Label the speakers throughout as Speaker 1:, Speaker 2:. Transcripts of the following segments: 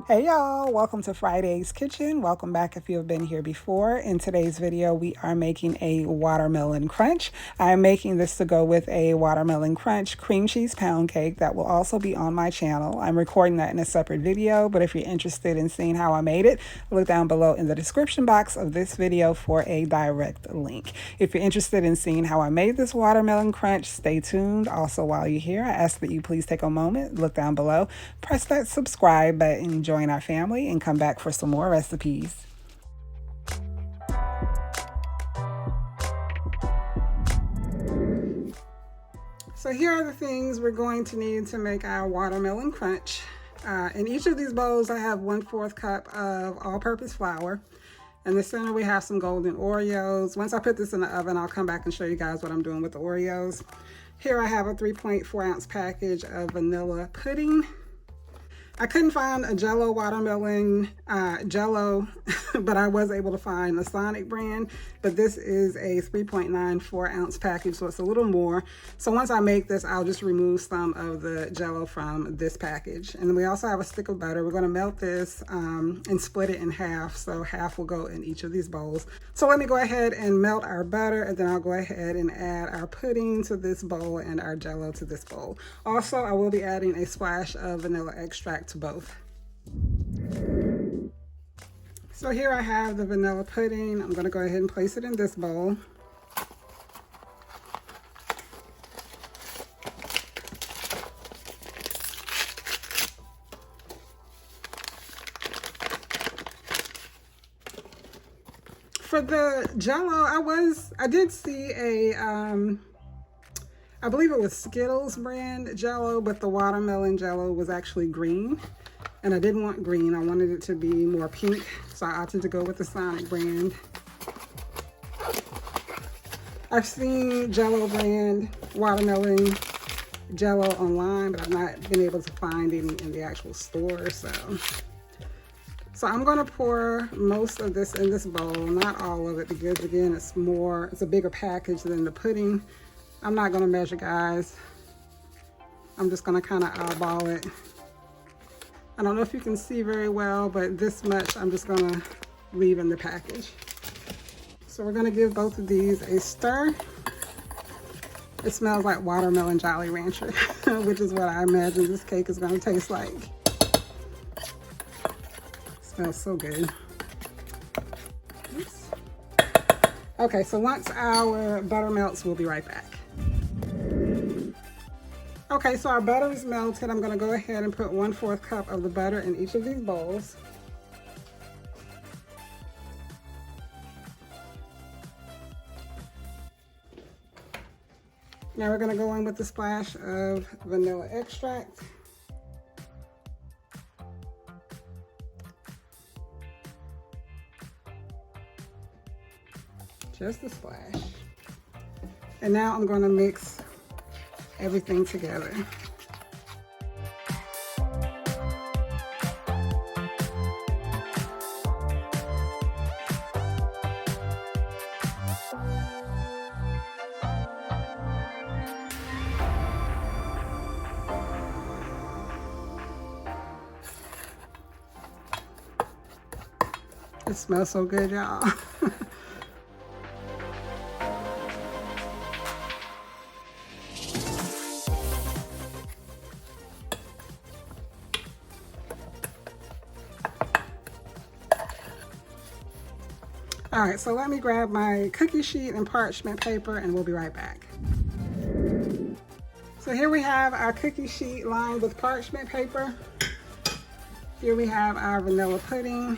Speaker 1: Hey y'all, welcome to Friday's Kitchen. Welcome back if you have been here before. In today's video, we are making a watermelon crunch. I'm making this to go with a watermelon crunch cream cheese pound cake that will also be on my channel. I'm recording that in a separate video, but if you're interested in seeing how I made it, look down below in the description box of this video for a direct link. If you're interested in seeing how I made this watermelon crunch, stay tuned. Also, while you're here, I ask that you please take a moment, look down below, press that subscribe button, join our family, and come back for some more recipes. So here are the things we're going to need to make our watermelon crunch. In each of these bowls, I have 1/4 cup of all-purpose flour. In the center, we have some Golden Oreos. Once I put this in the oven, I'll come back and show you guys what I'm doing with the Oreos. Here I have a 3.4 ounce package of vanilla pudding. I couldn't find a Jello watermelon Jello, but I was able to find the Sonic brand. But this is a 3.94 ounce package, so it's a little more. So once I make this, I'll just remove some of the Jello from this package. And then we also have a stick of butter. We're gonna melt this and split it in half. So half will go in each of these bowls. So let me go ahead and melt our butter, and then I'll go ahead and add our pudding to this bowl and our Jello to this bowl. Also, I will be adding a splash of vanilla extract to both. So here I have the vanilla pudding. I'm going to go ahead and place it in this bowl. For the Jello, I did see a I believe it was Skittles brand Jello, but the watermelon Jello was actually green, and I didn't want green. I wanted it to be more pink, so I opted to go with the Sonic brand. I've seen Jello brand watermelon Jello online, but I've not been able to find any in the actual store. So I'm gonna pour most of this in this bowl, not all of it, because again, it's a bigger package than the pudding. I'm not gonna measure, guys. I'm just gonna kind of eyeball it. I don't know if you can see very well, but this much I'm just gonna leave in the package. So we're gonna give both of these a stir. It smells like watermelon Jolly Rancher, which is what I imagine this cake is gonna taste like. It smells so good. Oops. Okay, so once our butter melts, we'll be right back. Okay, so our butter is melted. I'm gonna go ahead and put 1/4 cup of the butter in each of these bowls. Now we're gonna go in with a splash of vanilla extract. Just a splash. And now I'm gonna mix everything together. It smells so good, y'all. All right, so let me grab my cookie sheet and parchment paper, and we'll be right back. So here we have our cookie sheet lined with parchment paper. Here we have our vanilla pudding.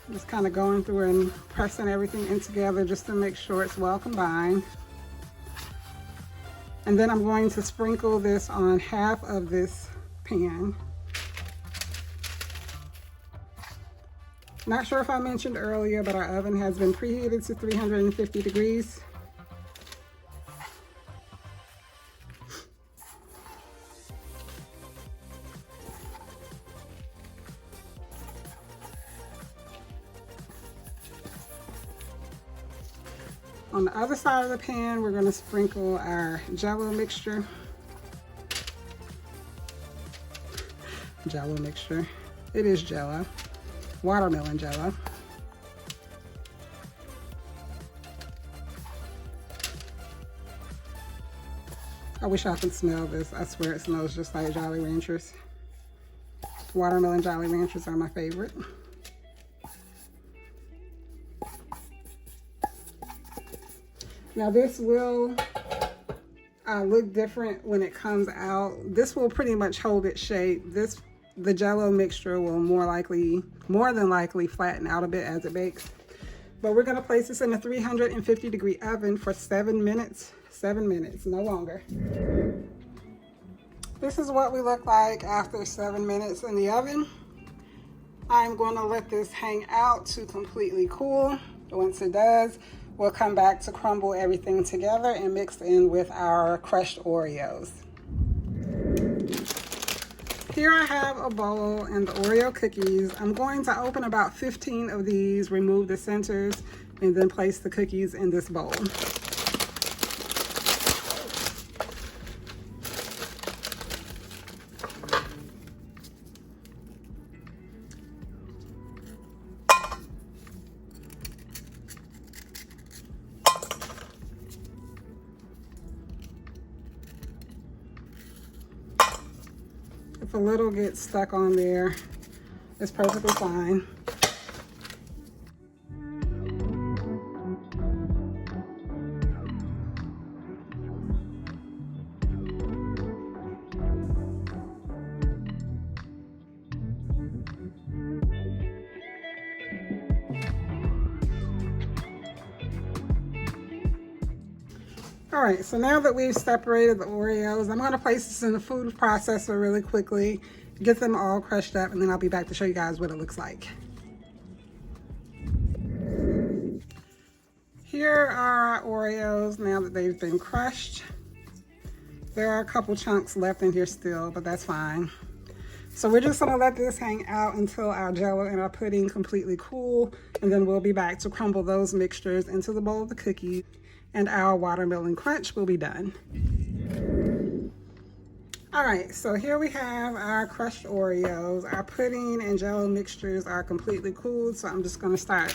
Speaker 1: I'm just kind of going through and pressing everything in together just to make sure it's well combined. And then I'm going to sprinkle this on half of this pan. Not sure if I mentioned earlier, but our oven has been preheated to 350 degrees. On the other side of the pan, we're going to sprinkle our Jello mixture. It is Jello, watermelon Jello. I wish I could smell this. I swear it smells just like Jolly Ranchers. Watermelon Jolly Ranchers are my favorite. Now this will look different when it comes out. This will pretty much hold its shape. The Jello mixture will more than likely flatten out a bit as it bakes. But we're gonna place this in a 350-degree oven for 7 minutes. 7 minutes, no longer. This is what we look like after 7 minutes in the oven. I'm going to let this hang out to completely cool. Once it does, we'll come back to crumble everything together and mix in with our crushed Oreos. Here I have a bowl and the Oreo cookies. I'm going to open about 15 of these, remove the centers, and then place the cookies in this bowl. If a little gets stuck on there, it's perfectly fine. All right, so now that we've separated the Oreos, I'm gonna place this in the food processor really quickly, get them all crushed up, and then I'll be back to show you guys what it looks like. Here are our Oreos now that they've been crushed. There are a couple chunks left in here still, but that's fine. So we're just gonna let this hang out until our Jello and our pudding completely cool, and then we'll be back to crumble those mixtures into the bowl of the cookies, and our watermelon crunch will be done. All right, so here we have our crushed Oreos. Our pudding and Jello mixtures are completely cooled, so I'm just gonna start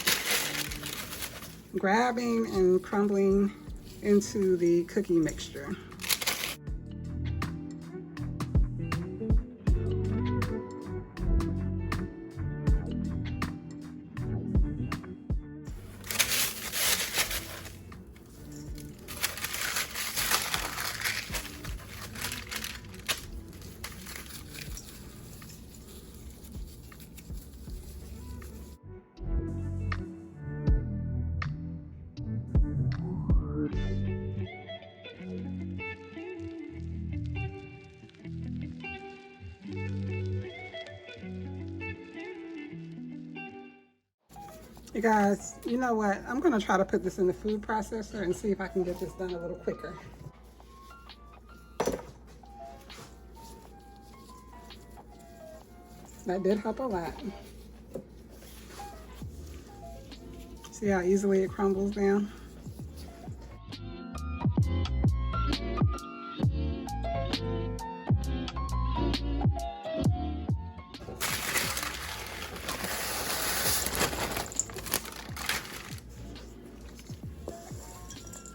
Speaker 1: grabbing and crumbling into the cookie mixture. You guys, you know what? I'm gonna try to put this in the food processor and see if I can get this done a little quicker. That did help a lot. See how easily it crumbles down?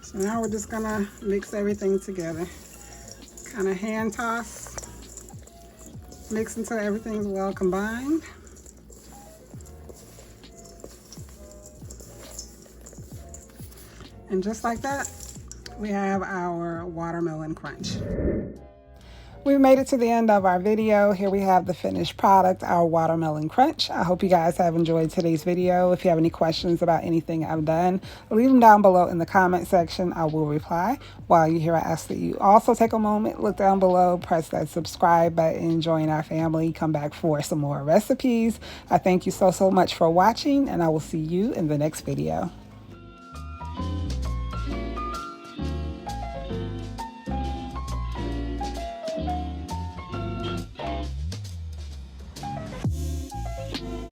Speaker 1: So now we're just gonna mix everything together. Kind of hand toss, mix until everything's well combined. And just like that, we have our watermelon crunch. We've made it to the end of our video. Here we have the finished product, our watermelon crunch. I hope you guys have enjoyed today's video. If you have any questions about anything I've done, leave them down below in the comment section. I will reply. While you're here, I ask that you also take a moment, look down below, press that subscribe button, join our family, come back for some more recipes. I thank you so much for watching, and I will see you in the next video.